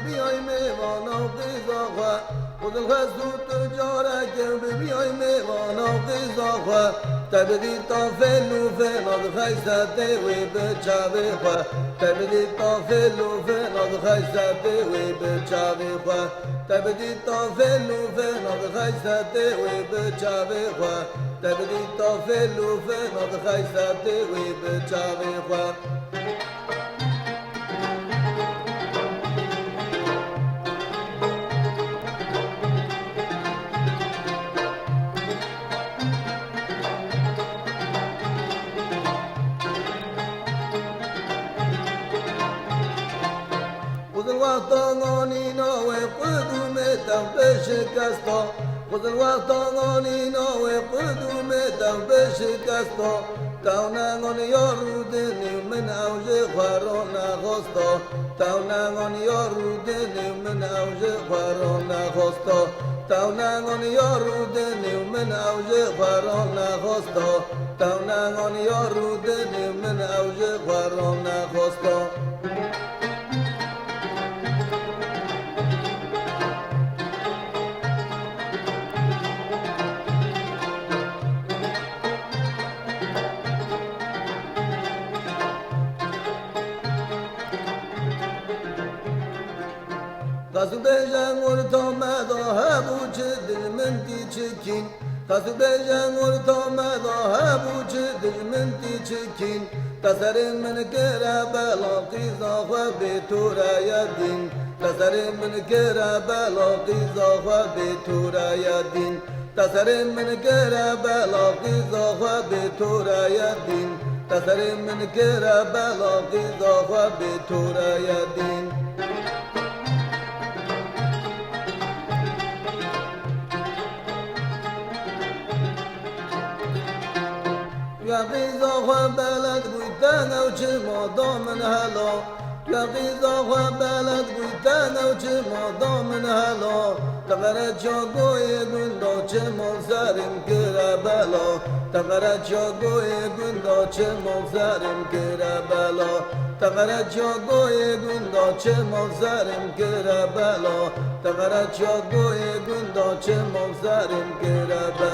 بیای میوانا قیزا خواه خودل خزود تجاره که بیای میوانا قیزا خواه تبدی تا فلو فناد خیزده وی بچاوی خواه تبدی تا فلو فناد خیزده وی بچاوی خواه تبدی تا فلو فناد خیزده وی بچاوی خواه تبدی تا فلو فناد خیزده وی بچاوی خواه خذ الوقت غانينا وقدوم تنبش كستا خذ الوقت غانينا وقدوم تنبش كستا تونا غن يارودني من أوج خارونا خستا تونا غن يارودني من أوج خارونا خستا تونا غن يارودني من أوج خارونا خستا تونا غن يارودني من أوج خارونا خستا Tasu bejan ortamada hebu çedir menti çekin Tasu bejan ortamada hebu çedir menti çekin Tasarim min kera bela qiza khwa betura yadin Tasarim min kera bela qiza khwa betura yadin Tasarim min kera bela qiza khwa betura yadin Tasarim min kera bela qiza khwa betura yadin يا غيظة وبلد بويتانا وجماضة من هلا يا غيظة وبلد بويتانا وجماضة من هلا تغرد جاقوي قندو جمال زارم كربلا تغرد جاقوي قندو جمال زارم كربلا تغرد جاقوي قندو جمال زارم كربلا تغرد جاقوي قندو جمال زارم كربلا